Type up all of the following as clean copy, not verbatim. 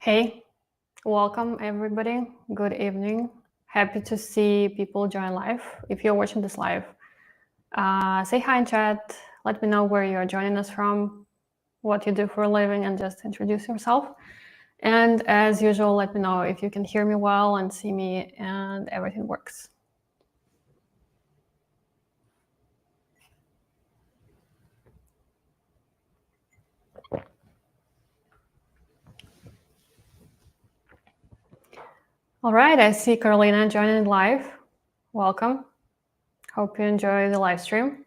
Hey, welcome everybody. Good evening. Happy to see people join live. If you're watching this live, say hi in chat. Let me know where you're joining us from, what you do for a living, and just introduce yourself. And as usual, let me know if you can hear me well and see me and everything works. All right, I see Carolina joining live. Welcome. Hope you enjoy the live stream.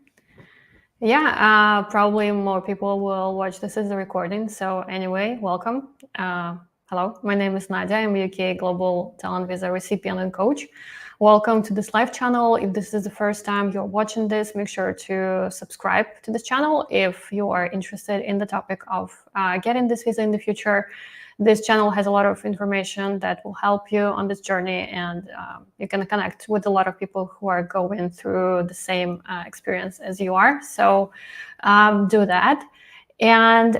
Yeah, probably more people will watch this as a recording. So anyway, welcome. Hello, my name is Nadia. I'm a UK Global Talent Visa recipient and coach. Welcome to this live channel. If this is the first time you're watching this, make sure to subscribe to this channel if you are interested in the topic of getting this visa in the future. This channel has a lot of information that will help you on this journey, and you can connect with a lot of people who are going through the same experience as you are. So do that. And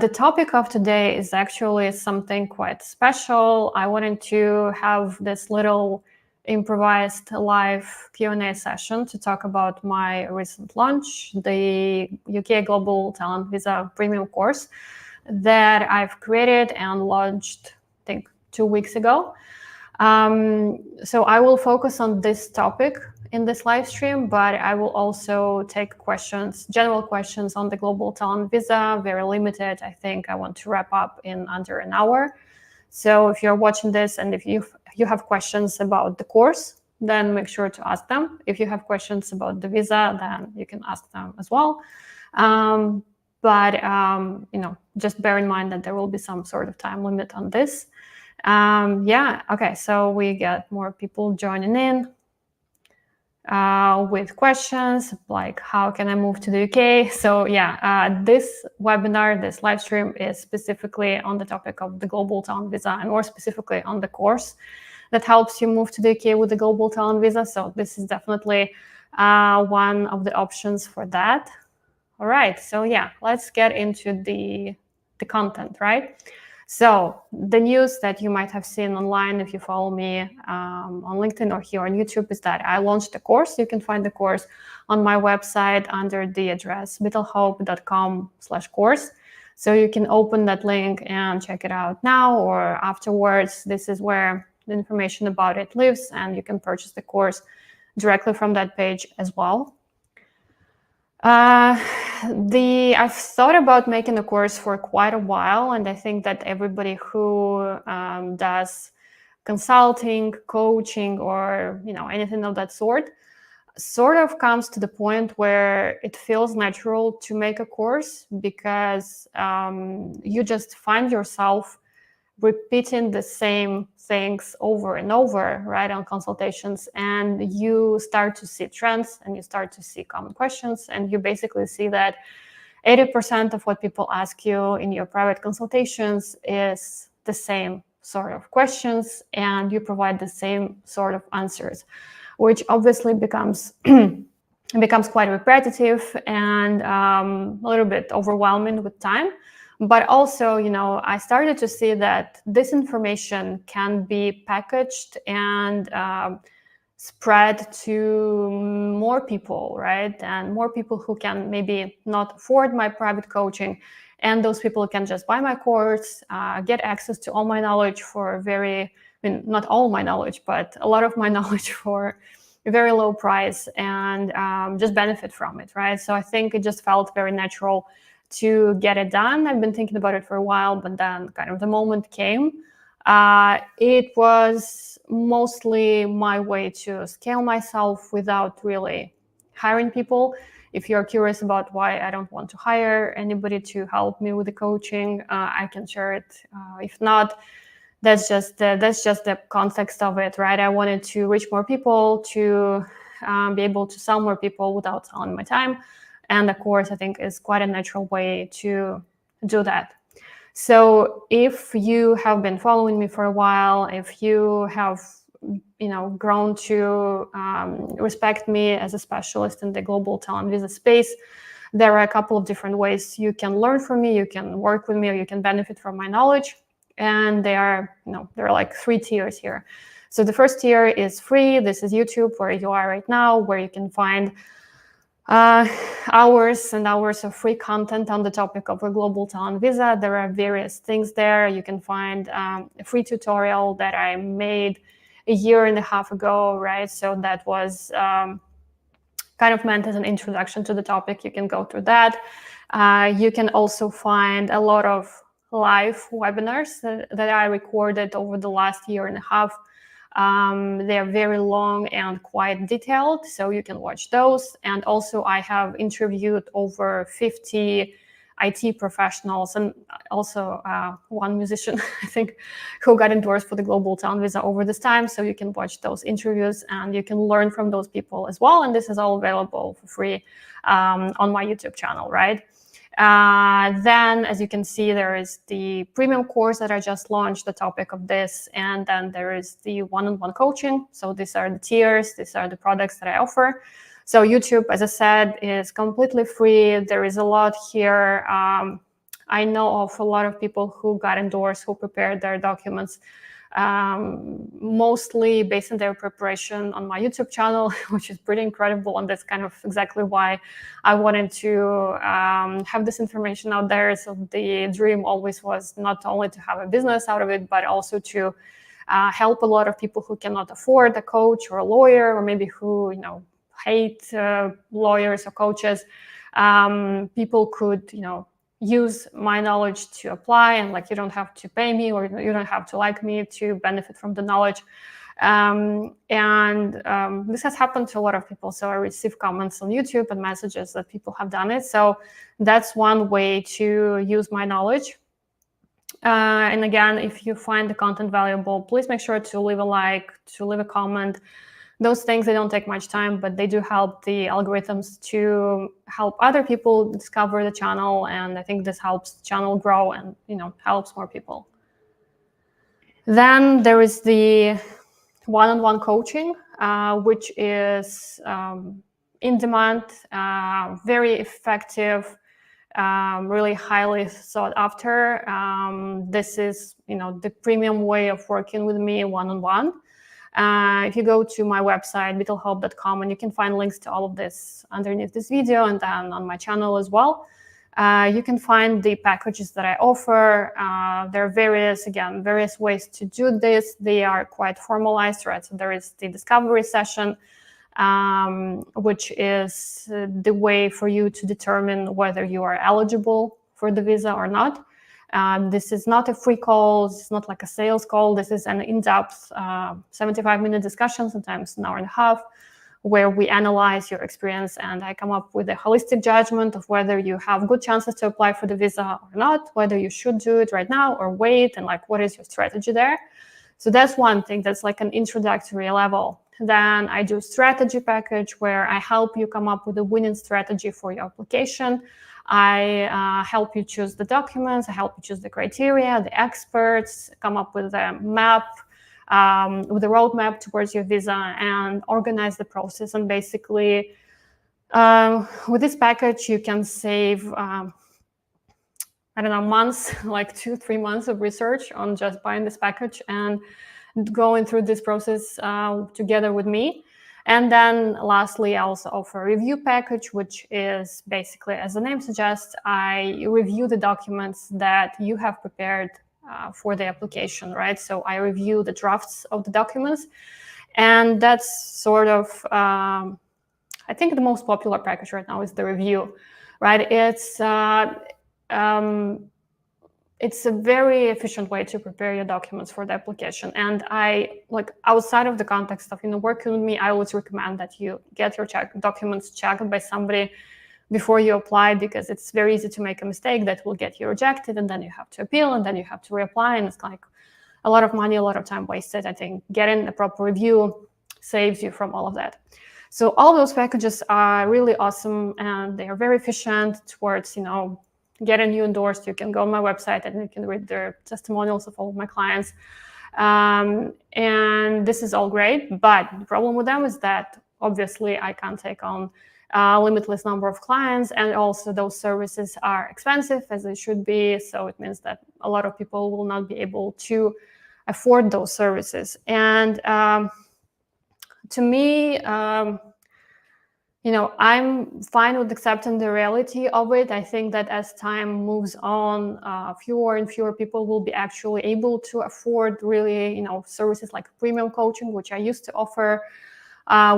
the topic of today is actually something quite special. I wanted to have this little improvised live Q&A session to talk about my recent launch, the UK Global Talent Visa Premium course that I've created and launched, I think, 2 weeks ago. So I will focus on this topic in this live stream, but I will also take questions, general questions on the Global Talent Visa, very limited. I think I want to wrap up in under an hour. So if you're watching this and if you have questions about the course, then make sure to ask them. If you have questions about the visa, then you can ask them as well. But just bear in mind that there will be some sort of time limit on this. Okay, so we get more people joining in with questions like how can I move to the UK? So this webinar, this live stream is specifically on the topic of the Global Talent Visa, and more specifically on the course that helps you move to the UK with the Global Talent Visa. So this is definitely one of the options for that. All right, so let's get into the content, right? So the news that you might have seen online if you follow me on LinkedIn or here on YouTube is that I launched a course. You can find the course on my website under the address vitalhope.com/course. So you can open that link and check it out now or afterwards. This is where the information about it lives, and you can purchase the course directly from that page as well. I've thought about making a course for quite a while, and I think that everybody who does consulting, coaching, or anything of that sort of comes to the point where it feels natural to make a course because you just find yourself repeating the same things over and over, right, on consultations, and you start to see trends and you start to see common questions, and you basically see that 80% of what people ask you in your private consultations is the same sort of questions, and you provide the same sort of answers, which obviously becomes quite repetitive and a little bit overwhelming with time. But also, I started to see that this information can be packaged and spread to more people, right? And more people who can maybe not afford my private coaching. And those people can just buy my course, get access to all my knowledge for not all my knowledge, but a lot of my knowledge for a very low price, and just benefit from it, right? So I think it just felt very natural to get it done. I've been thinking about it for a while, but then kind of the moment came. It was mostly my way to scale myself without really hiring people. If you're curious about why I don't want to hire anybody to help me with the coaching, I can share it. If not, that's just the context of it, right? I wanted to reach more people, to be able to sell more people without selling my time. And the course, I think, is quite a natural way to do that. So if you have been following me for a while, if you have grown to respect me as a specialist in the global talent visa space, there are a couple of different ways you can learn from me, you can work with me, or you can benefit from my knowledge. And there are like 3 tiers here. So the first tier is free. This is YouTube, where you are right now, where you can find hours and hours of free content on the topic of a global talent visa. There are various things there. You can find a free tutorial that I made a year and a half ago, right? So that was kind of meant as an introduction to the topic. You can go through that. You can also find a lot of live webinars that I recorded over the last year and a half. They are very long and quite detailed, so you can watch those. And also I have interviewed over 50 IT professionals and also one musician, I think, who got endorsed for the Global Talent Visa over this time. So you can watch those interviews and you can learn from those people as well. And this is all available for free on my YouTube channel, right? Then, as you can see, there is the premium course that I just launched, the topic of this, and then there is the one-on-one coaching. So these are the tiers, these are the products that I offer. So YouTube, as I said, is completely free. There is a lot here. I know of a lot of people who got endorsed, who prepared their documents, mostly based on their preparation on my YouTube channel, which is pretty incredible. And that's kind of exactly why I wanted to have this information out there. So the dream always was not only to have a business out of it, but also to help a lot of people who cannot afford a coach or a lawyer, or maybe who, hate lawyers or coaches. People could, use my knowledge to apply, and you don't have to pay me, or you don't have to like me to benefit from the knowledge. This has happened to a lot of people. So I receive comments on YouTube and messages that people have done it. So that's one way to use my knowledge. And again, if you find the content valuable, please make sure to leave a like, to leave a comment. Those things, they don't take much time, but they do help the algorithms to help other people discover the channel. And I think this helps the channel grow and, helps more people. Then there is the one-on-one coaching, which is in demand, very effective, really highly sought after. This is, the premium way of working with me one-on-one. If you go to my website, vitalhope.com, and you can find links to all of this underneath this video and then on my channel as well. You can find the packages that I offer. There are various ways to do this. They are quite formalized, right? So there is the discovery session, which is the way for you to determine whether you are eligible for the visa or not. This is not a free call. It's not like a sales call. This is an in-depth 75-minute discussion, sometimes an hour and a half, where we analyze your experience and I come up with a holistic judgment of whether you have good chances to apply for the visa or not, whether you should do it right now or wait, and what is your strategy there. So that's one thing. That's like an introductory level. Then I do strategy package, where I help you come up with a winning strategy for your application. I help you choose the documents, I help you choose the criteria, the experts, come up with a map, with a roadmap towards your visa, and organize the process. And basically, with this package, you can save, months, 2-3 months of research on just buying this package and going through this process together with me. And then lastly, I also offer a review package, which is basically, as the name suggests, I review the documents that you have prepared for the application, right? So I review the drafts of the documents. And that's sort of, I think the most popular package right now is the review, right? It's a very efficient way to prepare your documents for the application. And I, outside of the context of, working with me, I always recommend that you get your documents checked by somebody before you apply, because it's very easy to make a mistake that will get you rejected, and then you have to appeal, and then you have to reapply, and it's a lot of money, a lot of time wasted. I think getting a proper review saves you from all of that. So all of those packages are really awesome, and they are very efficient towards, getting you endorsed. You can go on my website and you can read the testimonials of all of my clients. And this is all great, but the problem with them is that obviously I can't take on limitless number of clients, and also those services are expensive, as they should be. So it means that a lot of people will not be able to afford those services. And to me, I'm fine with accepting the reality of it. I think that as time moves on, fewer and fewer people will be actually able to afford really, services like premium coaching, which I used to offer,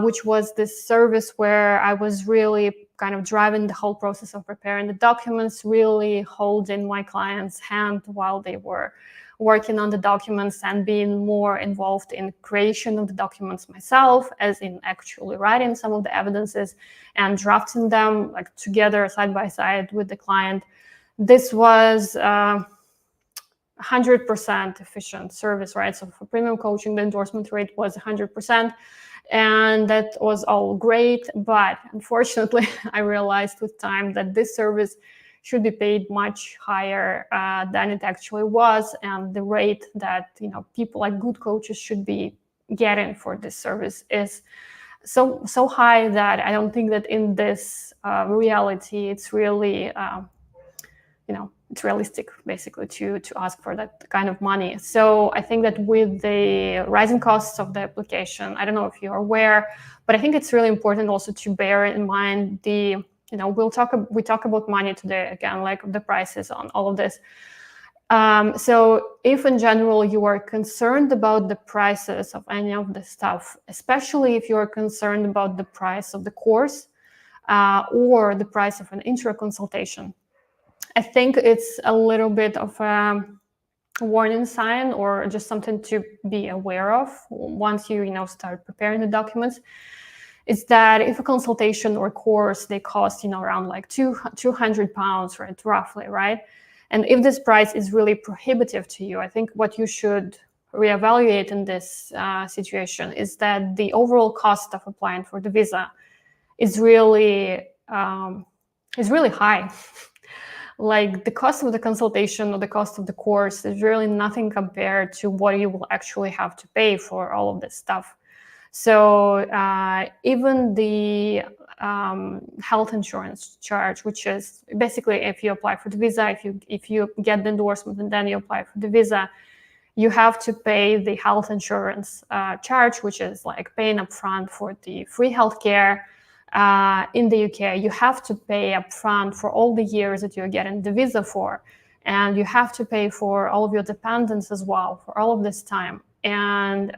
which was this service where I was really kind of driving the whole process of preparing the documents, really holding my client's hand while they were working on the documents, and being more involved in creation of the documents myself, as in actually writing some of the evidences and drafting them like together side by side with the client. This was 100% efficient service, right? So for premium coaching, the endorsement rate was 100%. And that was all great. But unfortunately, I realized with time that this service should be paid much higher than it actually was. And the rate that, people like good coaches should be getting for this service is so high that I don't think that in this reality, it's really, it's realistic basically to ask for that kind of money. So I think that with the rising costs of the application, I don't know if you're aware, but I think it's really important also to bear in mind we talk about money today again, like the prices on all of this. So if in general you are concerned about the prices of any of the stuff, especially if you are concerned about the price of the course or the price of an intro consultation, I think it's a little bit of a warning sign, or just something to be aware of once you start preparing the documents. Is that if a consultation or course, they cost around like £200, right, roughly, right? And if this price is really prohibitive to you, I think what you should reevaluate in this situation is that the overall cost of applying for the visa is really high. Like the cost of the consultation or the cost of the course is really nothing compared to what you will actually have to pay for all of this stuff. So even the health insurance charge, which is basically if you apply for the visa, if you get the endorsement and then you apply for the visa, you have to pay the health insurance charge, which is like paying upfront for the free healthcare. In the UK, you have to pay upfront for all the years that you're getting the visa for, and you have to pay for all of your dependents as well for all of this time. And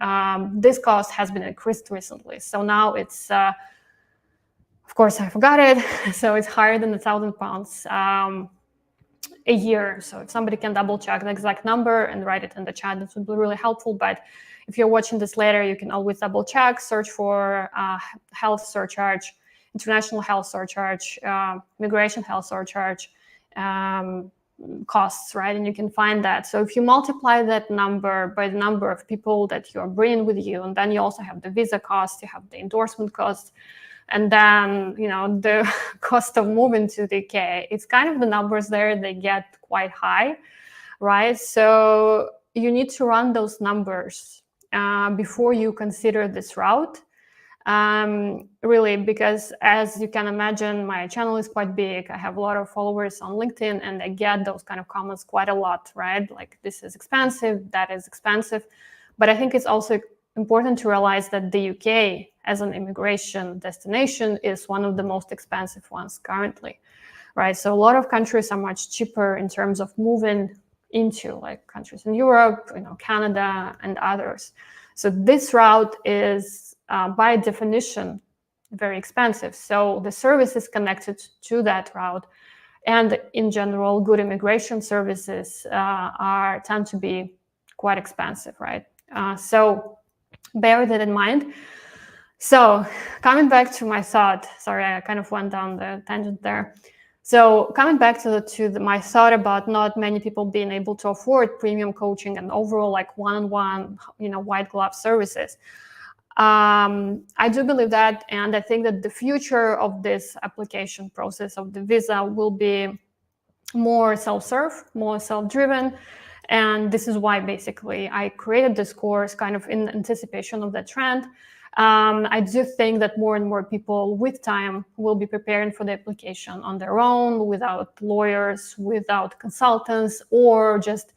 this cost has been increased recently, so now it's, of course, I forgot it. So it's higher than £1,000 a year. So if somebody can double check the exact number and write it in the chat, this would be really helpful. But if you're watching this later, you can always double check, search for health surcharge, international health surcharge, immigration health surcharge costs, right? And you can find that. So if you multiply that number by the number of people that you're bringing with you, and then you also have the visa cost, you have the endorsement cost, and then the cost of moving to the UK, it's kind of the numbers there, they get quite high, right? So you need to run those numbers before you consider this route. Really, because as you can imagine, my channel is quite big. I have a lot of followers on LinkedIn, and I get those kind of comments quite a lot, right? Like, this is expensive, that is expensive. But I think it's also important to realize that the UK as an immigration destination is one of the most expensive ones currently, right? So a lot of countries are much cheaper in terms of moving into, like countries in Europe, Canada and others. So this route is by definition very expensive. So the services connected to that route, and in general, good immigration services tend to be quite expensive, right? So bear that in mind. So coming back to my thought, sorry, I kind of went down the tangent there. So coming back to my thought about not many people being able to afford premium coaching and overall like one-on-one, white glove services. I do believe that, and I think that the future of this application process of the visa will be more self-serve, more self-driven. And this is why basically I created this course kind of in anticipation of that trend. I do think that more and more people with time will be preparing for the application on their own, without lawyers, without consultants, or just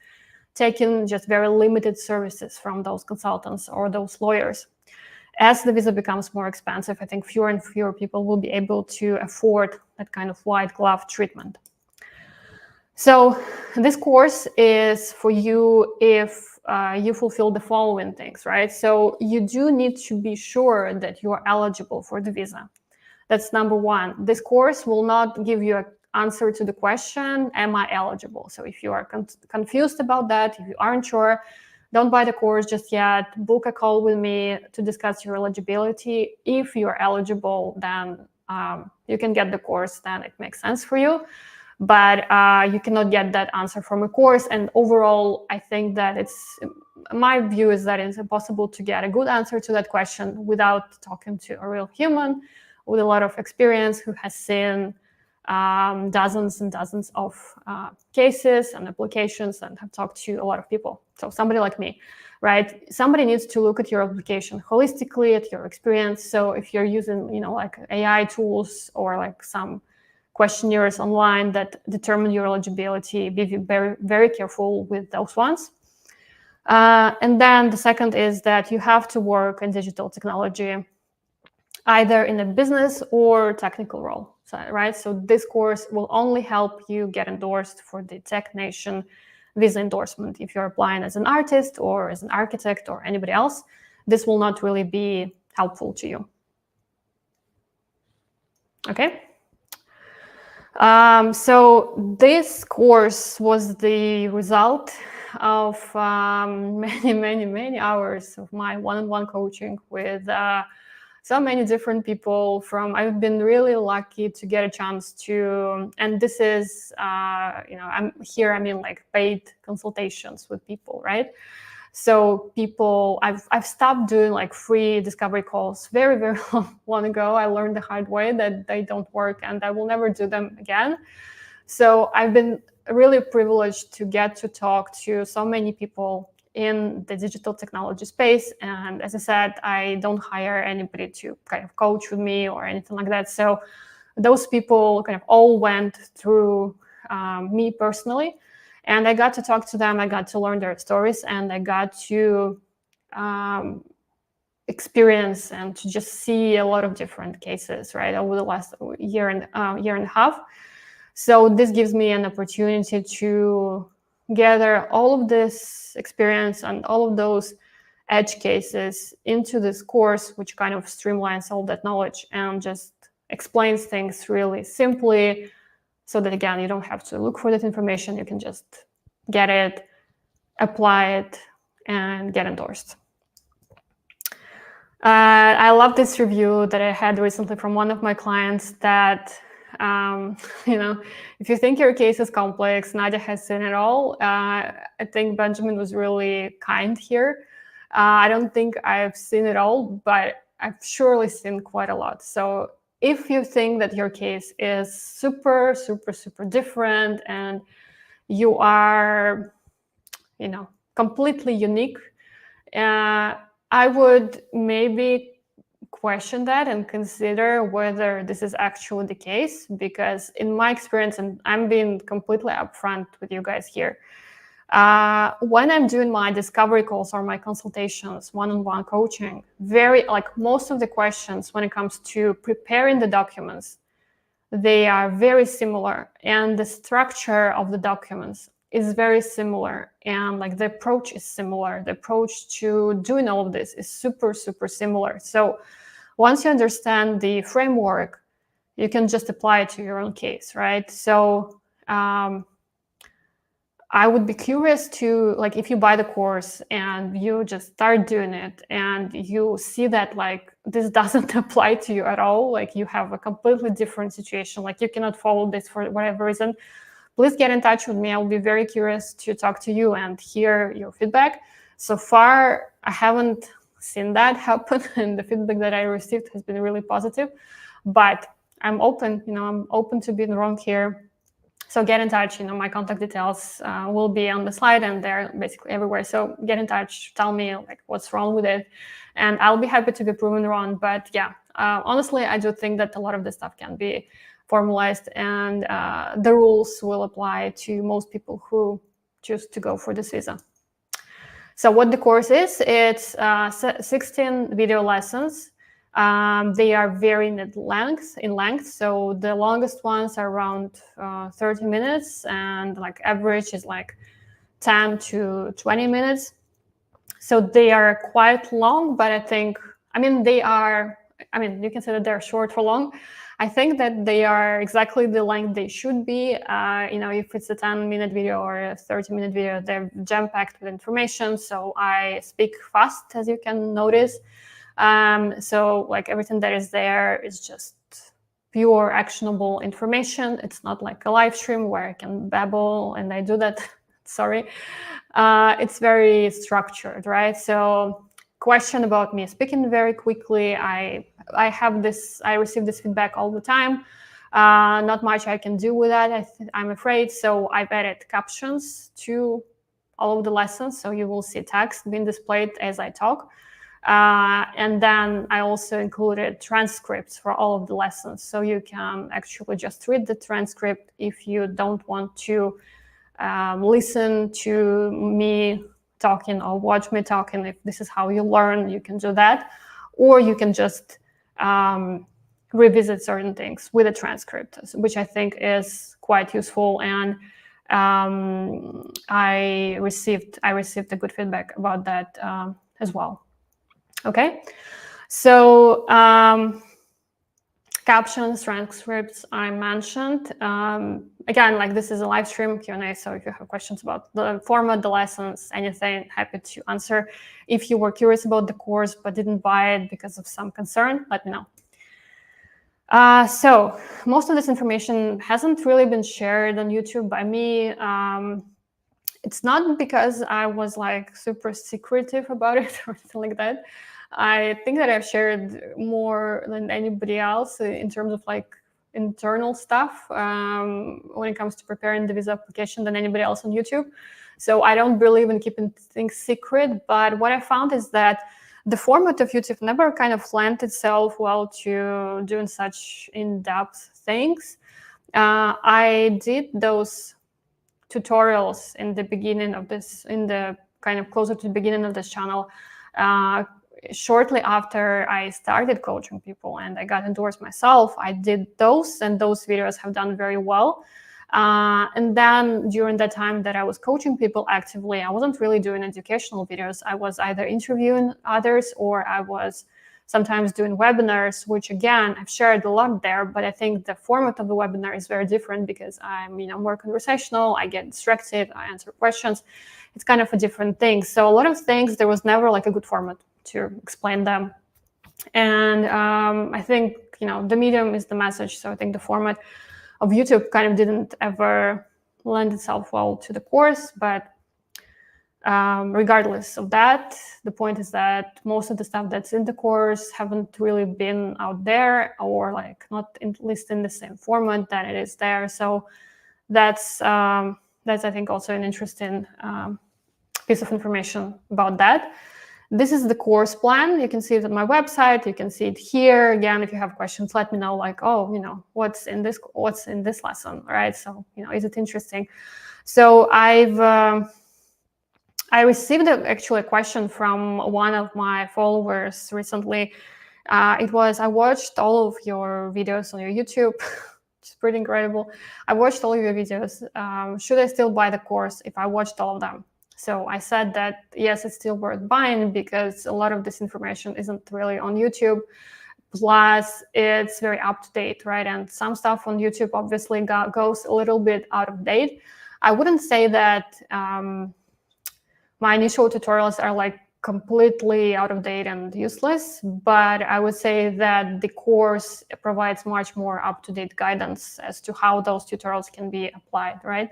taking just very limited services from those consultants or those lawyers. As the visa becomes more expensive, I think fewer and fewer people will be able to afford that kind of white glove treatment. So this course is for you if you fulfill the following things, right? So you do need to be sure that you are eligible for the visa. That's number one. This course will not give you an answer to the question, am I eligible? So if you are confused about that, if you aren't sure, don't buy the course just yet. Book a call with me to discuss your eligibility. If you are eligible, then you can get the course, then it makes sense for you. But you cannot get that answer from a course. And overall, I think that my view is that it's impossible to get a good answer to that question without talking to a real human with a lot of experience who has seen dozens and dozens of cases and applications and have talked to a lot of people. So somebody like me, right? Somebody needs to look at your application holistically, at your experience. So if you're using, like AI tools or like some questionnaires online that determine your eligibility, be very, very careful with those ones. And then the second is that you have to work in digital technology, either in a business or technical role, right? So this course will only help you get endorsed for the Tech Nation visa endorsement. If you're applying as an artist or as an architect or anybody else, this will not really be helpful to you. Okay. So this course was the result of many, many, many hours of my one-on-one coaching with so many different people. I've been really lucky to get a chance to, and this is, I'm here, I mean like paid consultations with people, right? So I've stopped doing like free discovery calls very, very long ago. I learned the hard way that they don't work and I will never do them again. So I've been really privileged to get to talk to so many people in the digital technology space. And as I said, I don't hire anybody to kind of coach with me or anything like that. So those people kind of all went through me personally. And I got to talk to them, I got to learn their stories, and I got to experience and to just see a lot of different cases, right, over the last year and a half. So this gives me an opportunity to gather all of this experience and all of those edge cases into this course, which kind of streamlines all that knowledge and just explains things really simply, so that, again, you don't have to look for that information. You can just get it, apply it, and get endorsed. I love this review that I had recently from one of my clients that, if you think your case is complex, Nadia has seen it all. I think Benjamin was really kind here. I don't think I've seen it all, but I've surely seen quite a lot. So if you think that your case is super, super, super different and you are, completely unique, I would maybe question that and consider whether this is actually the case, because in my experience, and I'm being completely upfront with you guys here, when I'm doing my discovery calls or my consultations, one-on-one coaching, most of the questions when it comes to preparing the documents, they are very similar, and the structure of the documents is very similar, and like the approach is similar. The approach to doing all of this is super, super similar. So once you understand the framework, you can just apply it to your own case, right? So I would be curious to, like, if you buy the course and you just start doing it and you see that like this doesn't apply to you at all, like you have a completely different situation, like you cannot follow this for whatever reason, please get in touch with me. I'll be very curious to talk to you and hear your feedback. So far, I haven't seen that happen, and the feedback that I received has been really positive. But I'm open, I'm open to being wrong here. So get in touch. My contact details will be on the slide, and they're basically everywhere. So get in touch, tell me like what's wrong with it, and I'll be happy to be proven wrong. But yeah, honestly, I do think that a lot of this stuff can be formalized, and the rules will apply to most people who choose to go for this visa. So what the course is, it's 16 video lessons. They are varying in length. So the longest ones are around 30 minutes, and like average is like 10 to 20 minutes. So they are quite long, but you can say that they're short for long. I think that they are exactly the length they should be. If it's a 10-minute video or a 30-minute video, they're jam-packed with information. So I speak fast, as you can notice. So like everything that is there is just pure actionable information. It's not like a live stream where I can babble, and I do that. Sorry. It's very structured, right? So question about me speaking very quickly. I receive this feedback all the time. Not much I can do with that, I'm afraid. So I've added captions to all of the lessons. So you will see text being displayed as I talk. And then I also included transcripts for all of the lessons. So you can actually just read the transcript if you don't want to listen to me talking or watch me talking. If this is how you learn, you can do that. Or you can just revisit certain things with a transcript, which I think is quite useful. And I received a good feedback about that as well. Okay, so captions, transcripts I mentioned. Again, like this is a live stream Q&A, so if you have questions about the format, the lessons, anything, happy to answer. If you were curious about the course but didn't buy it because of some concern, let me know. So most of this information hasn't really been shared on YouTube by me. It's not because I was like super secretive about it or something like that. I think that I've shared more than anybody else in terms of like internal stuff when it comes to preparing the visa application than anybody else on YouTube. So I don't believe in keeping things secret. But what I found is that the format of YouTube never kind of lent itself well to doing such in-depth things. I did those tutorials in the beginning of this, in the kind of closer to the beginning of this channel, shortly after I started coaching people and I got endorsed myself. I did those, and those videos have done very well. And then during that time that I was coaching people actively, I wasn't really doing educational videos. I was either interviewing others or I was sometimes doing webinars, which again, I've shared a lot there, but I think the format of the webinar is very different because I'm more conversational, I get distracted, I answer questions. It's kind of a different thing. So a lot of things, there was never like a good format to explain them. And I think, the medium is the message. So I think the format of YouTube kind of didn't ever lend itself well to the course, but regardless of that, the point is that most of the stuff that's in the course haven't really been out there, or like not at least in the same format that it is there. So that's I think also an interesting piece of information about that. This is the course plan. You can see it on my website. You can see it here. Again, if you have questions, let me know. Like, what's in this lesson, right? So, is it interesting? So I received actually a question from one of my followers recently. It was, I watched all of your videos on your YouTube, which is pretty incredible. I watched all of your videos. Should I still buy the course if I watched all of them? So I said that, yes, it's still worth buying because a lot of this information isn't really on YouTube. Plus, it's very up-to-date, right? And some stuff on YouTube obviously goes a little bit out of date. I wouldn't say that my initial tutorials are like completely out of date and useless, but I would say that the course provides much more up-to-date guidance as to how those tutorials can be applied, right?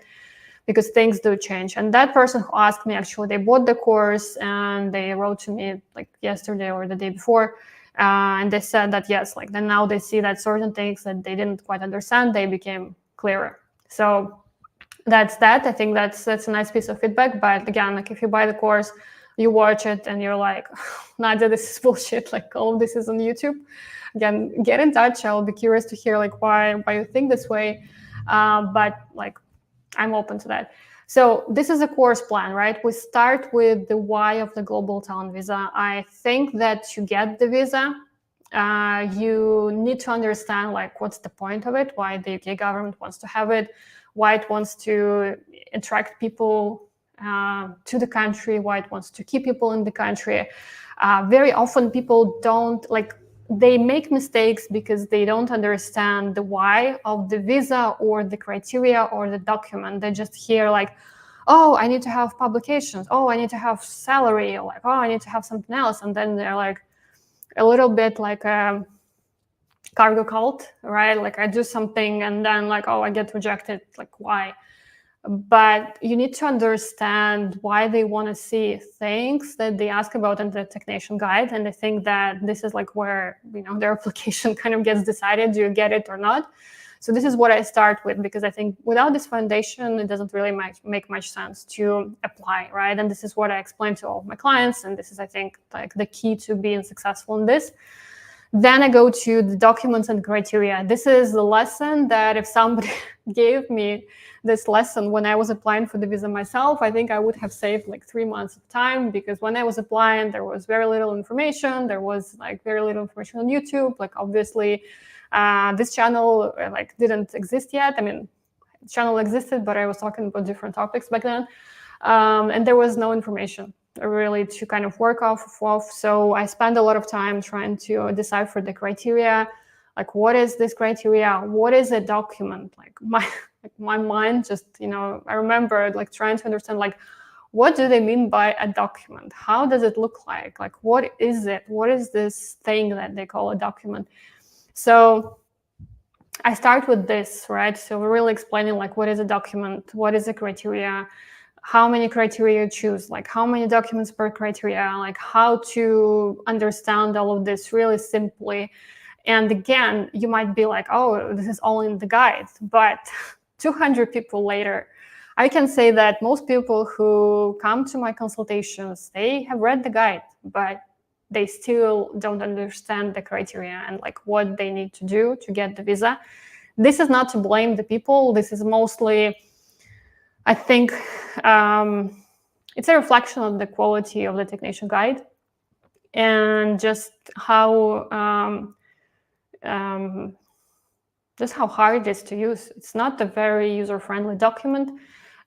Because things do change. And that person who asked me, actually, they bought the course and they wrote to me like yesterday or the day before. And they said that, yes, like then now they see that certain things that they didn't quite understand, they became clearer. So that's that. I think that's a nice piece of feedback. But again, like if you buy the course, you watch it and you're like, Nadia, this is bullshit. Like all of this is on YouTube. Again, get in touch. I'll be curious to hear like why you think this way. But like I'm open to that. So this is a course plan, right? We start with the why of the global talent visa. I think that to get the visa, you need to understand like what's the point of it, why the UK government wants to have it, why it wants to attract people to the country, why it wants to keep people in the country. Very often people don't like, they make mistakes because they don't understand the why of the visa or the criteria or the document. They just hear like, oh, I need to have publications. Oh, I need to have salary. Or like, oh, I need to have something else. And then they're like a little bit like a cargo cult, right? Like I do something and then like, oh, I get rejected. Like why? But you need to understand why they want to see things that they ask about in the technician guide. And I think that this is like where, you know, their application kind of gets decided, do you get it or not? So this is what I start with, because I think without this foundation, it doesn't really make much sense to apply, right? And this is what I explain to all of my clients. And this is, I think, like the key to being successful in this. Then I go to the documents and criteria. This is the lesson that if somebody gave me this lesson when I was applying for the visa myself, I think I would have saved like 3 months of time, because when I was applying, there was very little information. There was like very little information on YouTube. Like obviously, this channel like didn't exist yet. I mean, the channel existed, but I was talking about different topics back then. And there was no information really to kind of work off of. So I spent a lot of time trying to decipher the criteria. Like, what is this criteria? What is a document? Like my mind just, you know, I remember like trying to understand like, what do they mean by a document? How does it look like? Like, what is it? What is this thing that they call a document? So I start with this, right? So we're really explaining like, what is a document? What is a criteria? How many criteria you choose, like how many documents per criteria, like how to understand all of this really simply. And again, you might be like, oh, this is all in the guide, but 200 people later, I can say that most people who come to my consultations, they have read the guide, but they still don't understand the criteria and like what they need to do to get the visa. This is not to blame the people. This is mostly, I think, it's a reflection of the quality of the technician guide and just how just how hard it is to use. It's not a very user-friendly document.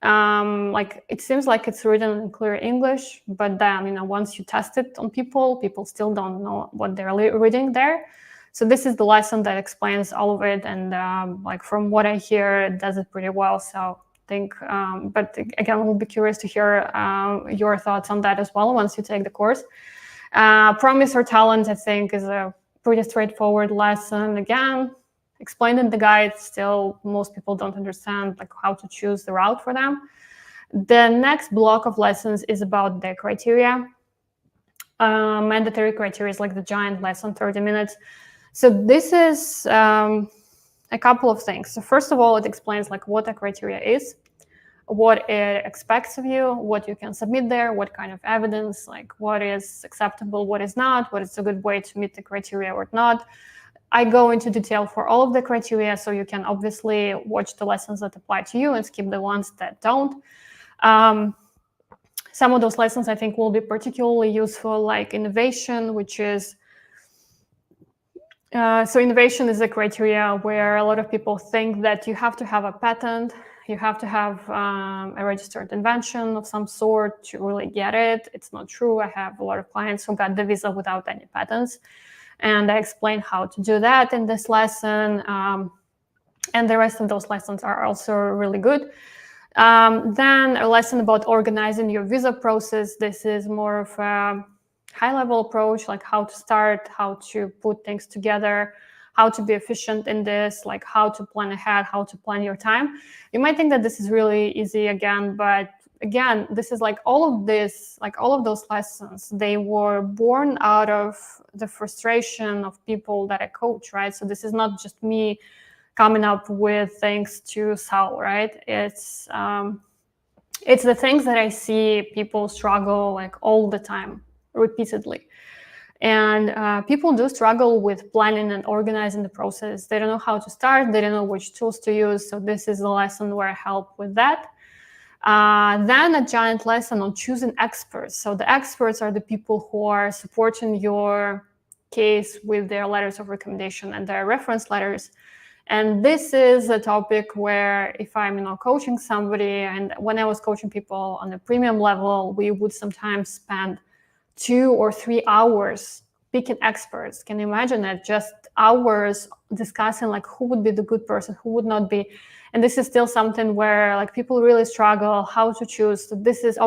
Like it seems like it's written in clear English, but then, you know, once you test it on people still don't know what they're reading there. So this is the lesson that explains all of it, and like from what I hear, it does it pretty well. So think, but again, we'll be curious to hear your thoughts on that as well once you take the course. Promise or talent, I think, is a pretty straightforward lesson. Again, explained in the guide, still most people don't understand like how to choose the route for them. The next block of lessons is about the criteria. Mandatory criteria is like the giant lesson, 30 minutes. So this is a couple of things. So first of all, it explains like what a criteria is, what it expects of you, what you can submit there, what kind of evidence, like what is acceptable, what is not, what is a good way to meet the criteria or not. I go into detail for all of the criteria, so you can obviously watch the lessons that apply to you and skip the ones that don't. Some of those lessons I think will be particularly useful, like innovation, which is so innovation is a criteria where a lot of people think that you have to have a patent, you have to have a registered invention of some sort to really get it. It's not true. I have a lot of clients who got the visa without any patents, and I explain how to do that in this lesson. And the rest of those lessons are also really good. Then a lesson about organizing your visa process. This is more of a high-level approach, like how to start, how to put things together, how to be efficient in this, like how to plan ahead, how to plan your time. You might think that this is really easy again, but again, this is like all of this, like all of those lessons, they were born out of the frustration of people that I coach, right? So this is not just me coming up with things to sell, right? It's the things that I see people struggle like all the time, repeatedly. And people do struggle with planning and organizing the process. They don't know how to start. They don't know which tools to use. So this is the lesson where I help with that. Then a giant lesson on choosing experts. So the experts are the people who are supporting your case with their letters of recommendation and their reference letters. And this is a topic where if I'm coaching somebody, and when I was coaching people on a premium level, we would sometimes spend 2 or 3 hours picking experts. Can you imagine that? Just hours discussing like who would be the good person, who would not be. And this is still something where like people really struggle how to choose. So this is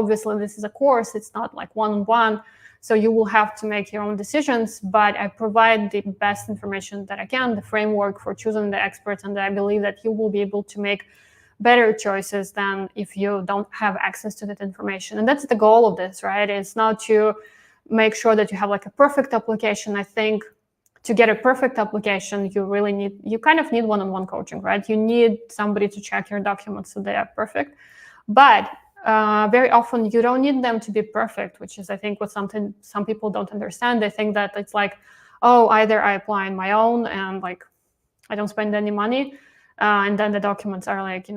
a course. It's not like one-on-one. So you will have to make your own decisions, but I provide the best information that I can, the framework for choosing the experts, and I believe that you will be able to make better choices than if you don't have access to that information. And that's the goal of this, right? It's not to make sure that you have like a perfect application. I think to get a perfect application, you kind of need one-on-one coaching, right? You need somebody to check your documents so they are perfect. But very often you don't need them to be perfect, which is, I think, what some people don't understand. They think that it's like, oh, either I apply on my own and like I don't spend any money, and then the documents are like,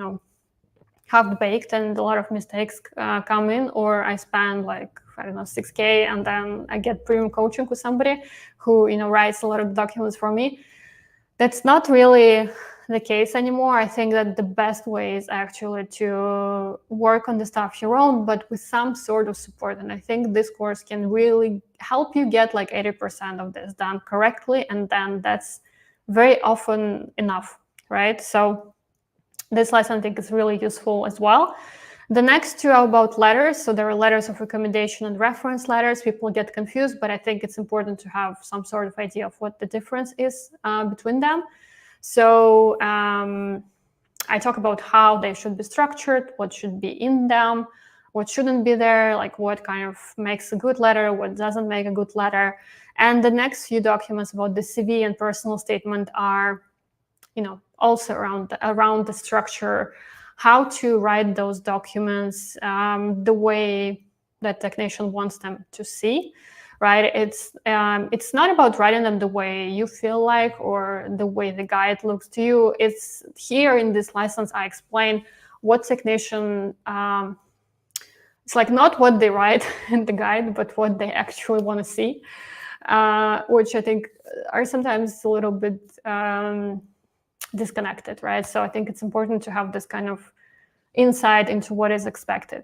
half-baked and a lot of mistakes come in, or I spend like, I don't know, 6K, and then I get premium coaching with somebody who, writes a lot of documents for me. That's not really the case anymore. I think that the best way is actually to work on the stuff your own, but with some sort of support. And I think this course can really help you get like 80% of this done correctly. And then that's very often enough, right? So this lesson I think is really useful as well. The next two are about letters. So there are letters of recommendation and reference letters. People get confused, but I think it's important to have some sort of idea of what the difference is between them. So I talk about how they should be structured, what should be in them, what shouldn't be there, like what kind of makes a good letter, what doesn't make a good letter. And the next few documents about the CV and personal statement are, also around the structure, how to write those documents the way that technician wants them to see, right? It's not about writing them the way you feel like or the way the guide looks to you. It's here in this lessons I explain what technician, it's like not what they write in the guide, but what they actually want to see, which I think are sometimes a little bit disconnected, right? So I think it's important to have this kind of insight into what is expected.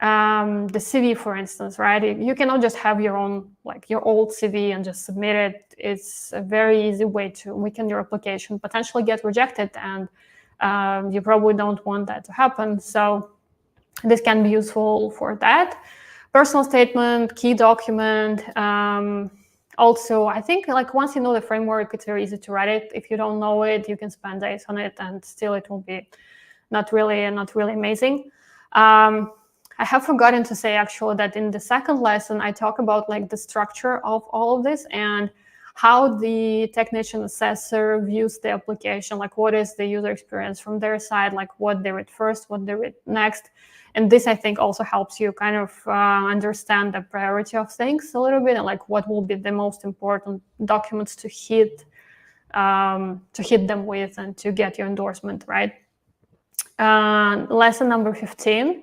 The CV, for instance, right? You cannot just have your own, like your old CV and just submit it. It's a very easy way to weaken your application, potentially get rejected, and you probably don't want that to happen. So this can be useful for that. Personal statement, key document. Also, I think like once you know the framework, it's very easy to write it. If you don't know it, you can spend days on it, and still it will be not really amazing. I have forgotten to say actually that in the second lesson, I talk about like the structure of all of this and how the technician assessor views the application, like what is the user experience from their side, like what they read first, what they read next. And this, I think, also helps you kind of understand the priority of things a little bit, and like what will be the most important documents to hit them with and to get your endorsement, right? Lesson number 15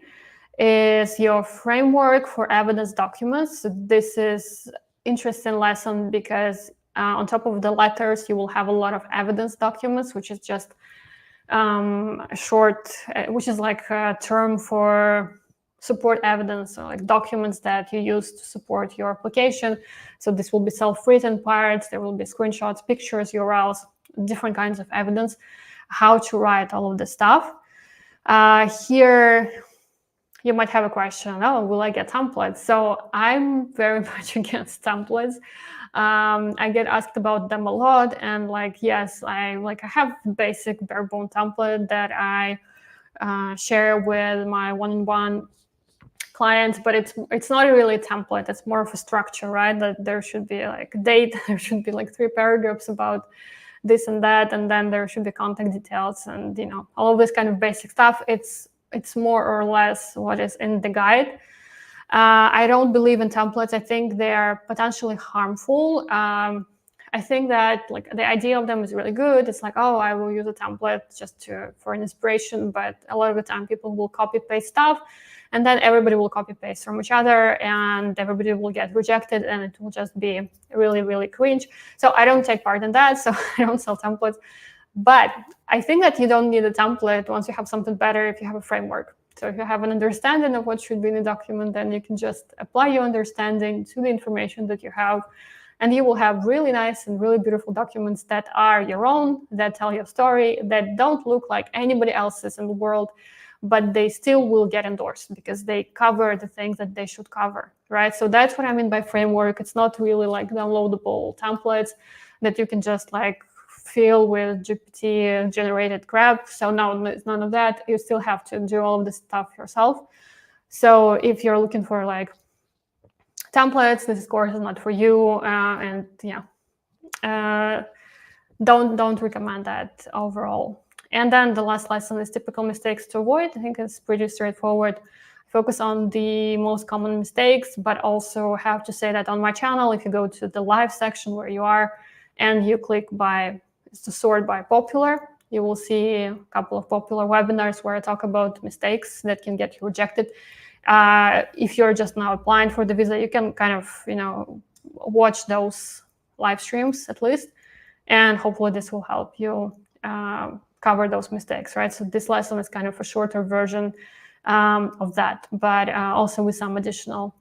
is your framework for evidence documents. So this is interesting lesson because on top of the letters, you will have a lot of evidence documents, which is just short, which is like a term for support evidence, so like documents that you use to support your application. So this will be self-written parts, there will be screenshots, pictures, URLs, different kinds of evidence, how to write all of this stuff. Here, you might have a question, oh, will I get templates? So I'm very much against templates. I get asked about them a lot, and like, yes, I have basic bare bone template that I share with my one-on-one clients, but it's not really a template. It's more of a structure, right? That there should be like a date, there should be like 3 paragraphs about this and that, and then there should be contact details and all of this kind of basic stuff. It's more or less what is in the guide. I don't believe in templates. I think they are potentially harmful. I think that like the idea of them is really good. It's like, oh, I will use a template just for an inspiration, but a lot of the time people will copy paste stuff, and then everybody will copy paste from each other, and everybody will get rejected, and it will just be really, really cringe. So I don't take part in that. So I don't sell templates. But I think that you don't need a template once you have something better if you have a framework. So if you have an understanding of what should be in the document, then you can just apply your understanding to the information that you have. And you will have really nice and really beautiful documents that are your own, that tell your story, that don't look like anybody else's in the world, but they still will get endorsed because they cover the things that they should cover, right? So that's what I mean by framework. It's not really like downloadable templates that you can just like fill with GPT generated crap. So no, it's none of that. You still have to do all of this stuff yourself. So if you're looking for like templates, this course is not for you, and don't recommend that overall. And then the last lesson is typical mistakes to avoid. I think it's pretty straightforward. Focus on the most common mistakes, but also have to say that on my channel, if you go to the live section where you are and you click to sort by popular, you will see a couple of popular webinars where I talk about mistakes that can get you rejected. If you're just now applying for the visa, you can kind of, watch those live streams at least, and hopefully this will help you cover those mistakes, right? So this lesson is kind of a shorter version of that, but also with some additional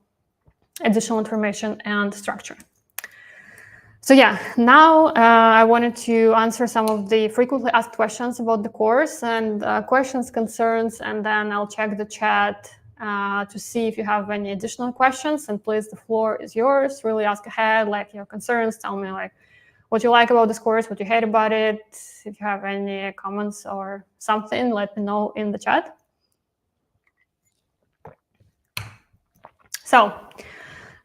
information and structure. So yeah, now I wanted to answer some of the frequently asked questions about the course and questions, concerns, and then I'll check the chat to see if you have any additional questions. And please, the floor is yours. Really ask ahead, like your concerns. Tell me like what you like about this course, what you hate about it. If you have any comments or something, let me know in the chat. So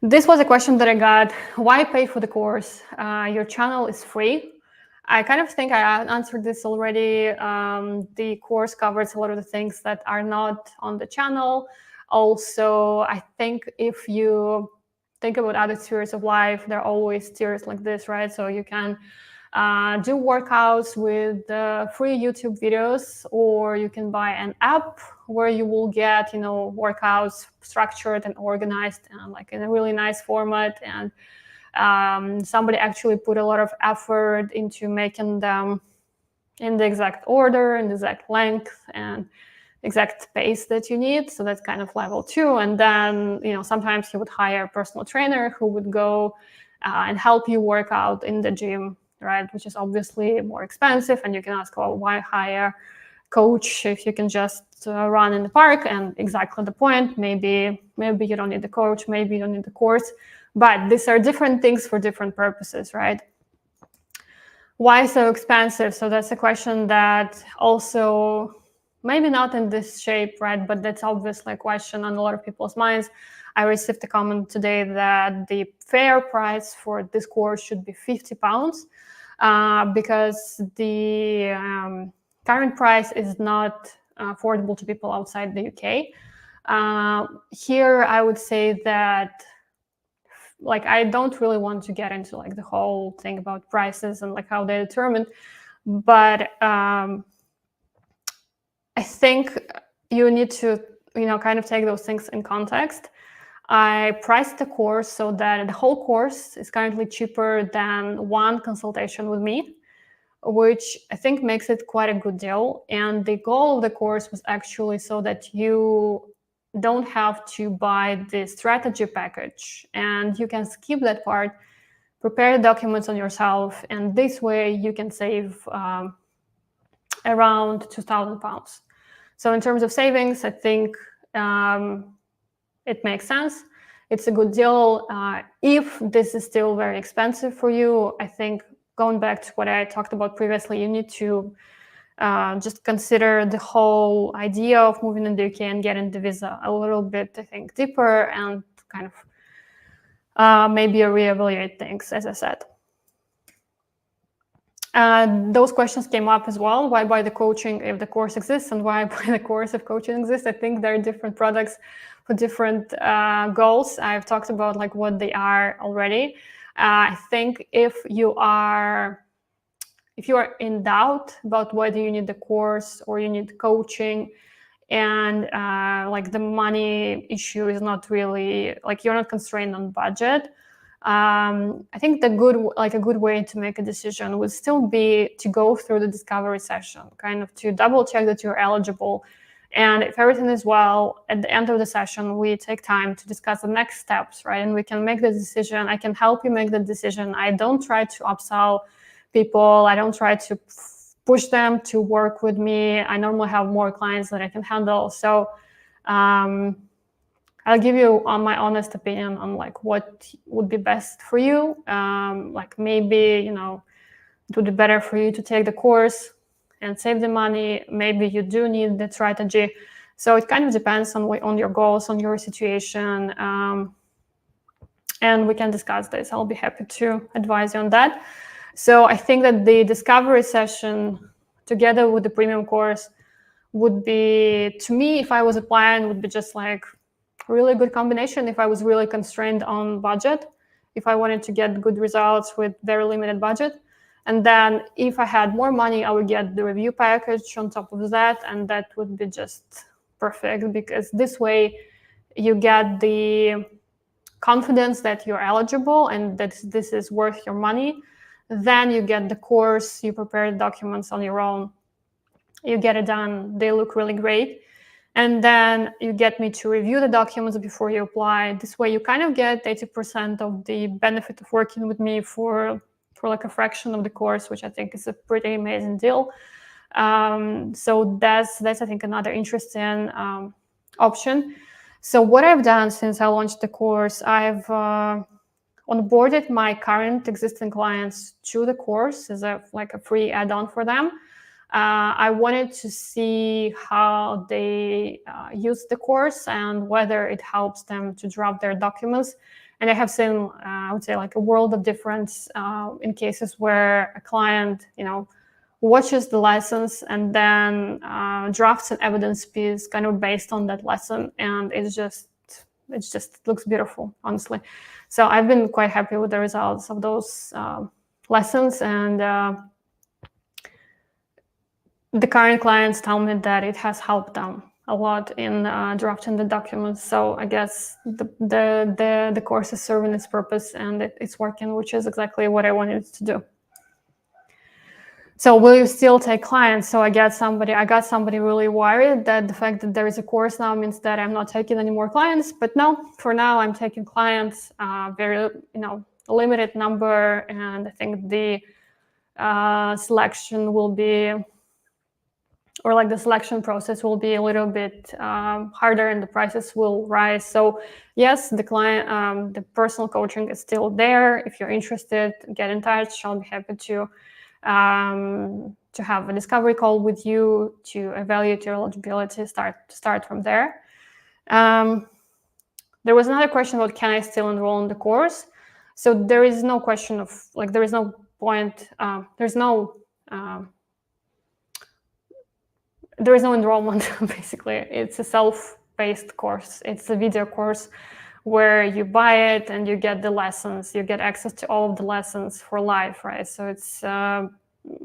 this was a question that I got. Why pay for the course? Your channel is free. I kind of think I answered this already. The course covers a lot of the things that are not on the channel. Also, I think if you think about other spheres of life, there are always tiers like this, right? So you can do workouts with free YouTube videos, or you can buy an app where you will get, workouts structured and organized and like in a really nice format. And somebody actually put a lot of effort into making them in the exact order and the exact length and exact pace that you need. So that's kind of level 2. And then, sometimes you would hire a personal trainer who would go and help you work out in the gym, right? Which is obviously more expensive. And you can ask, well, why hire coach if you can just run in the park? And exactly the point. Maybe you don't need the coach, maybe you don't need the course, but these are different things for different purposes, right? Why so expensive? So that's a question that also maybe not in this shape, right? But that's obviously a question on a lot of people's minds. I received a comment today that the fair price for this course should be £50 because the current price is not affordable to people outside the UK. Here, I would say that like I don't really want to get into like the whole thing about prices and like how they're determined, but I think you need to kind of take those things in context. I priced the course so that the whole course is currently cheaper than one consultation with me, which I think makes it quite a good deal. And the goal of the course was actually so that you don't have to buy the strategy package and you can skip that part, prepare the documents on yourself, and this way you can save around £2,000. So in terms of savings, I think it makes sense. It's a good deal. If this is still very expensive for you, I think going back to what I talked about previously, you need to just consider the whole idea of moving in the UK and getting the visa a little bit, I think, deeper and kind of maybe reevaluate things, as I said. Those questions came up as well. Why buy the coaching if the course exists, and why buy the course if coaching exists? I think there are different products for different goals. I've talked about like what they are already. I think if you are in doubt about whether you need the course or you need coaching, and like the money issue is not really like you're not constrained on budget, I think a good way to make a decision would still be to go through the discovery session, kind of to double check that you're eligible. And if everything is well, at the end of the session, we take time to discuss the next steps, right? And we can make the decision. I can help you make the decision. I don't try to upsell people. I don't try to push them to work with me. I normally have more clients that I can handle. So I'll give you my honest opinion on like what would be best for you. Like maybe, it would be better for you to take the course and save the money. Maybe you do need the strategy. So it kind of depends on your goals, on your situation. And we can discuss this. I'll be happy to advise you on that. So I think that the discovery session together with the premium course would be, to me, if I was applying, would be just like a really good combination if I was really constrained on budget, if I wanted to get good results with very limited budget. And then if I had more money, I would get the review package on top of that. And that would be just perfect, because this way you get the confidence that you're eligible and that this is worth your money. Then you get the course, you prepare the documents on your own, you get it done, they look really great. And then you get me to review the documents before you apply. This way you kind of get 80% of the benefit of working with me for like a fraction of the course, which I think is a pretty amazing deal. So that's I think another interesting option. So what I've done since I launched the course, I've onboarded my current existing clients to the course as a free add-on for them. I wanted to see how they use the course and whether it helps them to draft their documents. And I have seen, I would say, like a world of difference in cases where a client, watches the lessons and then drafts an evidence piece kind of based on that lesson, and it just looks beautiful, honestly. So I've been quite happy with the results of those lessons, and the current clients tell me that it has helped them a lot in drafting the documents. So I guess the course is serving its purpose and it's working, which is exactly what I wanted to do. So will you still take clients? So I got somebody really worried that the fact that there is a course now means that I'm not taking any more clients. But no, for now I'm taking clients, very limited number, and I think the selection will be, or like the selection process will be a little bit harder and the prices will rise. So yes, the client, the personal coaching is still there. If you're interested, get in touch. I'll be happy to have a discovery call with you to evaluate your eligibility, start from there. There was another question about, can I still enroll in the course? So there is no question of, like, there is no point, there is no enrollment, basically. It's a self-paced course. It's a video course where you buy it and you get the lessons. You get access to all of the lessons for life, right? So it's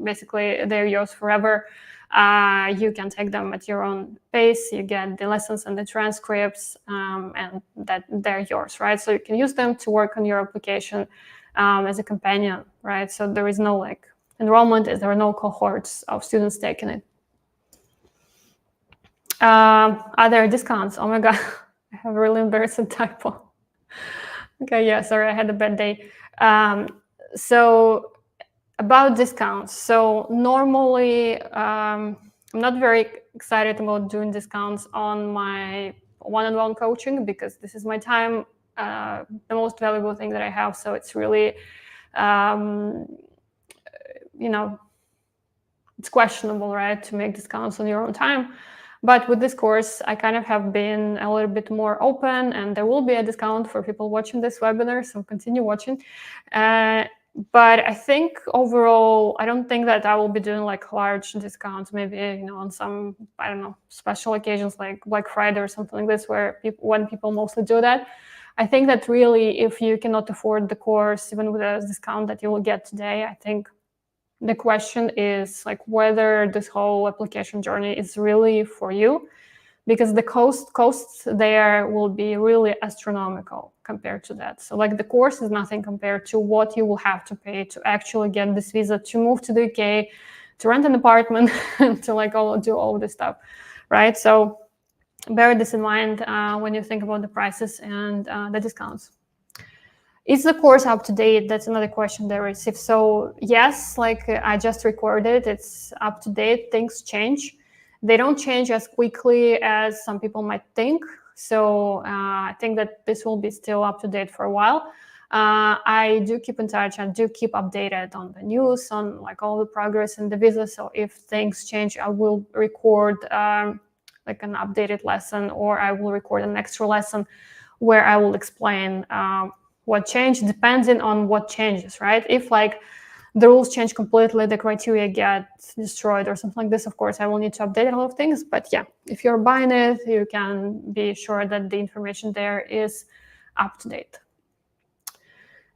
basically, they're yours forever. You can take them at your own pace. You get the lessons and the transcripts, and that they're yours, right? So you can use them to work on your application as a companion, right? So there is no enrollment, there are no cohorts of students taking it. Are there discounts? Oh my God, I have a really embarrassing typo. Okay, yeah, sorry, I had a bad day. So about discounts. So normally, I'm not very excited about doing discounts on my one-on-one coaching, because this is my time, the most valuable thing that I have. So it's really, it's questionable, right, to make discounts on your own time. But with this course, I kind of have been a little bit more open, and there will be a discount for people watching this webinar, so continue watching. But I think overall, I don't think that I will be doing like large discounts. Maybe on some, I don't know, special occasions like Black Friday or something like this, where when people mostly do that. I think that really, if you cannot afford the course, even with a discount that you will get today, I think the question is like whether this whole application journey is really for you, because the costs there will be really astronomical compared to that. So like the course is nothing compared to what you will have to pay to actually get this visa, to move to the UK, to rent an apartment, to like do all this stuff, right? So bear this in mind when you think about the prices and the discounts. Is the course up to date? That's another question there is. If so, yes, like I just recorded, it's up to date. Things change. They don't change as quickly as some people might think. So I think that this will be still up to date for a while. I do keep in touch and do keep updated on the news, on like all the progress in the visa. So if things change, I will record like an updated lesson, or I will record an extra lesson where I will explain what changed, depending on what changes, right? If like the rules change completely, the criteria get destroyed or something like this, of course, I will need to update a lot of things. But yeah, if you're buying it, you can be sure that the information there is up to date.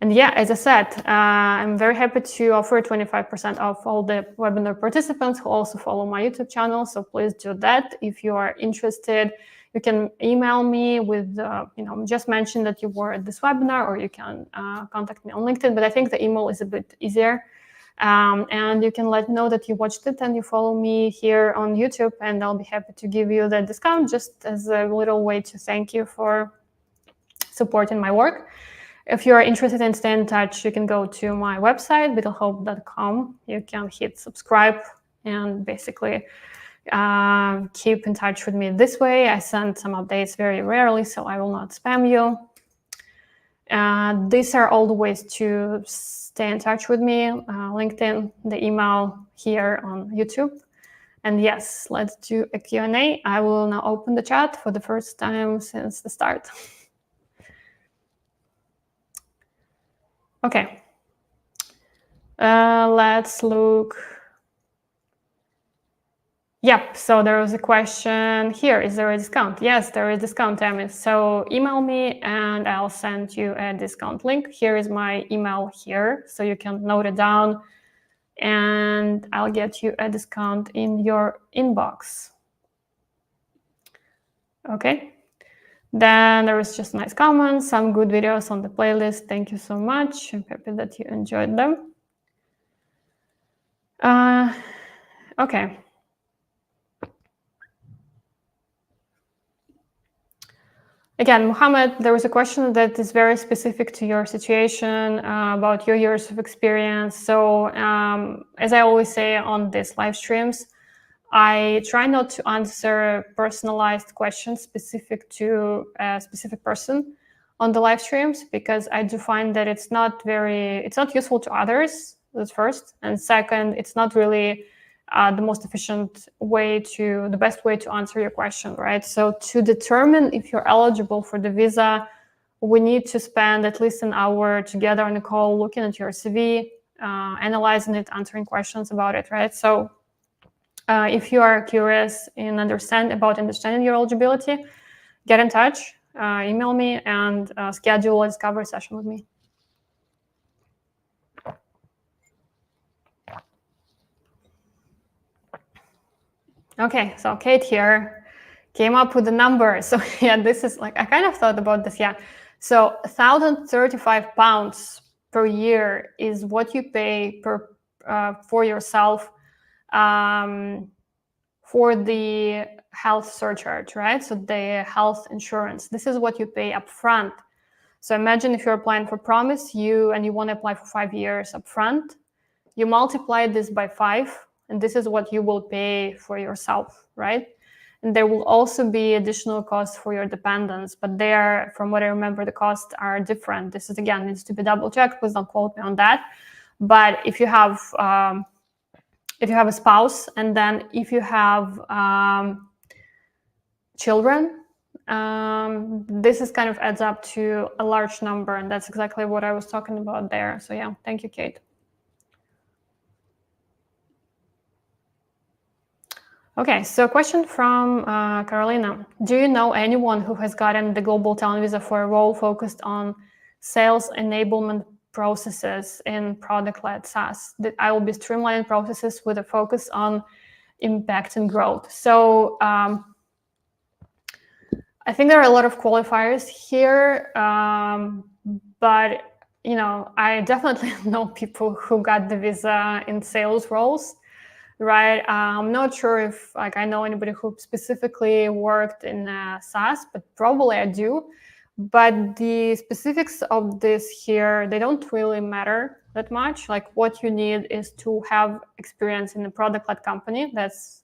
And yeah, as I said, I'm very happy to offer 25% off all the webinar participants who also follow my YouTube channel. So please do that. If you are interested, you can email me with, just mention that you were at this webinar, or you can contact me on LinkedIn. But I think the email is a bit easier. And you can let me know that you watched it and you follow me here on YouTube, and I'll be happy to give you the discount just as a little way to thank you for supporting my work. If you are interested in staying in touch, you can go to my website, vitalhope.com. You can hit subscribe and basically keep in touch with me this way. I send some updates very rarely, so I will not spam you. These are all the ways to stay in touch with me: LinkedIn, the email, here on YouTube. And yes, let's do a Q&A. I will now open the chat for the first time since the start. Okay, let's look. Yep, so there was a question here. Is there a discount? Yes, there is a discount, Tammy. So email me and I'll send you a discount link. Here is my email here, so you can note it down, and I'll get you a discount in your inbox. Okay. Then there was just nice comments, some good videos on the playlist. Thank you so much. I'm happy that you enjoyed them. Okay. Again, Mohammed, there was a question that is very specific to your situation about your years of experience. So as I always say on these live streams, I try not to answer personalized questions specific to a specific person on the live streams, because I do find that it's not useful to others. That's first. And second, it's not really the most efficient way the best way to answer your question, right? So to determine if you're eligible for the visa, we need to spend at least an hour together on a call, looking at your CV, analyzing it, answering questions about it, right? So if you are curious in understanding your eligibility, get in touch, email me, and schedule a discovery session with me. Okay, so Kate here came up with a number. So yeah, this is like, I kind of thought about this, yeah. So £1,035 per year is what you pay for yourself for the health surcharge, right? So the health insurance, this is what you pay up front. So imagine if you're applying for Promise, and you want to apply for 5 years up front, you multiply this by 5, and this is what you will pay for yourself, right? And there will also be additional costs for your dependents, but there, from what I remember, the costs are different. This is, again, needs to be double checked. Please don't quote me on that. But if you have a spouse, and then if you have children, this is kind of adds up to a large number, and that's exactly what I was talking about there. So yeah, thank you, Kate. Okay, so a question from Carolina. Do you know anyone who has gotten the global talent visa for a role focused on sales enablement processes in product-led SaaS? That I will be streamlining processes with a focus on impact and growth. So I think there are a lot of qualifiers here, but I definitely know people who got the visa in sales roles. Right. I'm not sure if I know anybody who specifically worked in SaaS, but probably I do. But the specifics of this here, they don't really matter that much. Like what you need is to have experience in a product-led company that's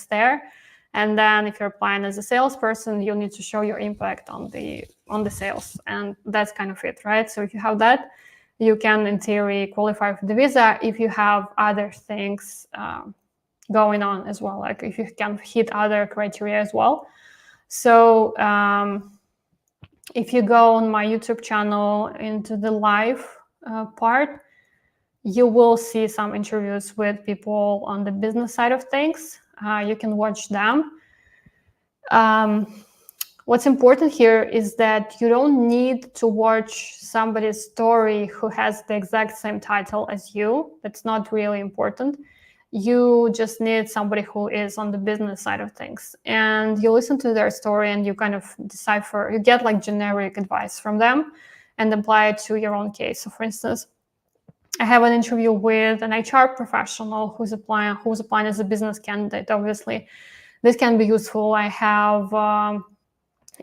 there. And then if you're applying as a salesperson, you need to show your impact on the sales. And that's kind of it, right? So if you have that, you can, in theory, qualify for the visa if you have other things going on as well, like if you can hit other criteria as well. So if you go on my YouTube channel into the live part, you will see some interviews with people on the business side of things. You can watch them. What's important here is that you don't need to watch somebody's story who has the exact same title as you. That's not really important. You just need somebody who is on the business side of things. And you listen to their story and you kind of decipher, you get like generic advice from them and apply it to your own case. So for instance, I have an interview with an HR professional who's applying as a business candidate. Obviously, this can be useful. I have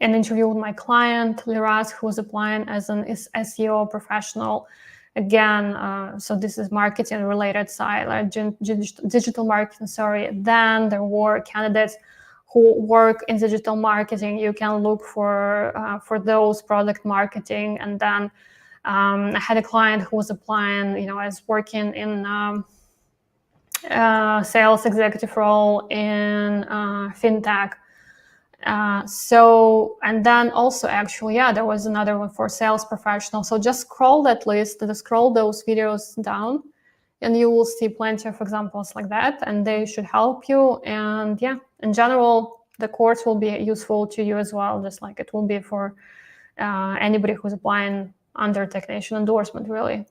an interview with my client, Liraz, who was applying as an SEO professional. Again, so this is marketing related side, like digital marketing, sorry. Then there were candidates who work in digital marketing. You can look for those product marketing. And then I had a client who was applying, as working in sales executive role in fintech. And then also actually, there was another one for sales professional. So just scroll that list, scroll those videos down, and you will see plenty of examples like that, and they should help you. And in general, the course will be useful to you as well, just like it will be for anybody who's applying under technician endorsement, really.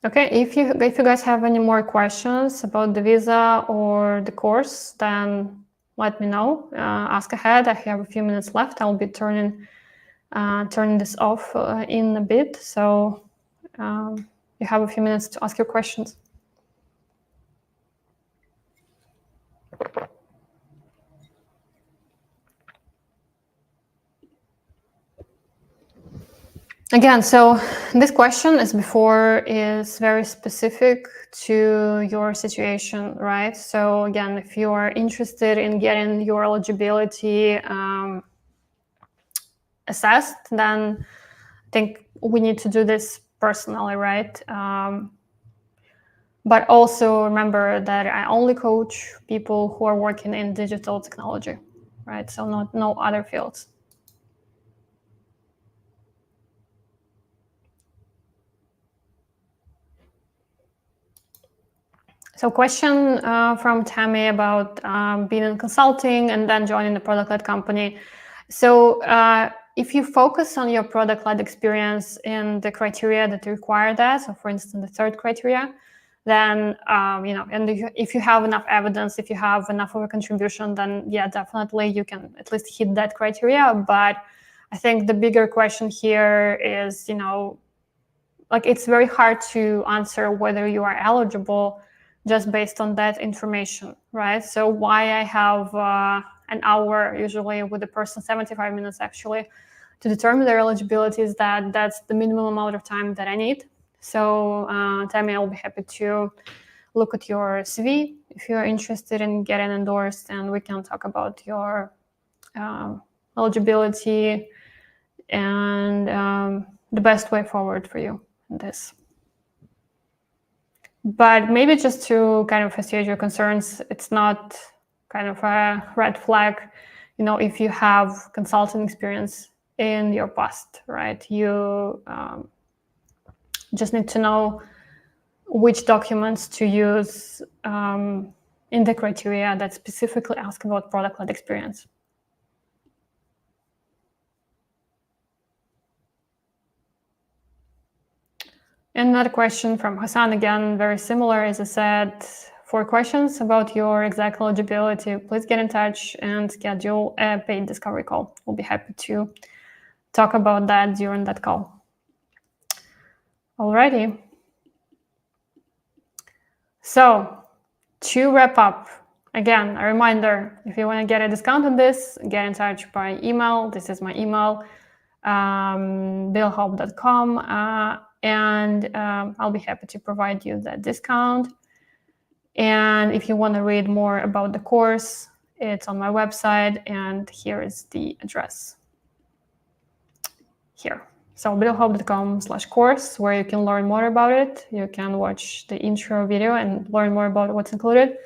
Okay, if you guys have any more questions about the visa or the course, then let me know. Ask ahead. I have a few minutes left. I'll be turning this off in a bit. So you have a few minutes to ask your questions. Again, so this question is very specific to your situation, right? So again, if you are interested in getting your eligibility assessed, then I think we need to do this personally, right? But also remember that I only coach people who are working in digital technology, right? So no other fields. So question from Tammy about being in consulting and then joining the product-led company. So if you focus on your product-led experience in the criteria that require that, so for instance, the third criteria, then, and if you have enough evidence, if you have enough of a contribution, then definitely you can at least hit that criteria. But I think the bigger question here is, it's very hard to answer whether you are eligible just based on that information, right? So why I have an hour usually with the person, 75 minutes actually, to determine their eligibility is that's the minimum amount of time that I need. So Tammy, I'll be happy to look at your CV if you're interested in getting endorsed, and we can talk about your eligibility and the best way forward for you in this. But maybe just to kind of assuage your concerns, it's not kind of a red flag, if you have consulting experience in your past, right? You just need to know which documents to use in the criteria that specifically ask about product-led experience. Another question from Hassan, again, very similar. As I said, for questions about your exact eligibility, please get in touch and schedule a paid discovery call. We'll be happy to talk about that during that call. Alrighty. So to wrap up, again, a reminder, if you want to get a discount on this, get in touch by email. This is my email, billhope.com. And I'll be happy to provide you that discount. And if you want to read more about the course, it's on my website, and here is the address. Here. So billhope.com/course, where you can learn more about it. You can watch the intro video and learn more about what's included.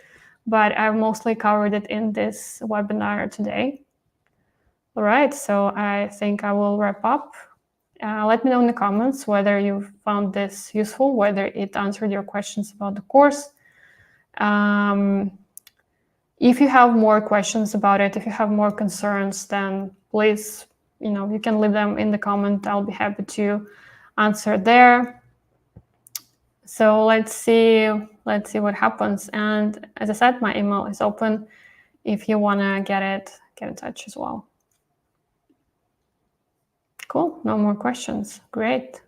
But I've mostly covered it in this webinar today. All right, so I think I will wrap up. Let me know in the comments whether you found this useful, whether it answered your questions about the course. If you have more questions about it, if you have more concerns, then please, you can leave them in the comment. I'll be happy to answer there. So let's see what happens. And as I said, my email is open. If you want to get in touch as well. Cool, no more questions. Great.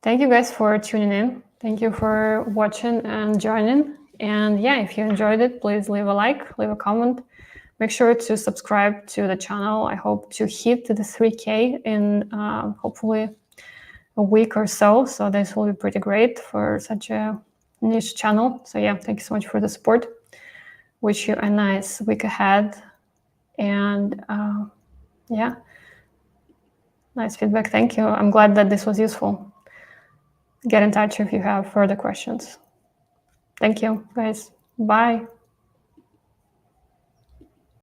Thank you guys for tuning in. Thank you for watching and joining. And yeah, if you enjoyed it, please leave a like, leave a comment. Make sure to subscribe to the channel. I hope to hit the 3K in hopefully a week or so. So this will be pretty great for such a niche channel. So yeah, thank you so much for the support. Wish you a nice week ahead. And yeah, nice feedback. Thank you. I'm glad that this was useful. Get in touch if you have further questions. Thank you, guys. Bye.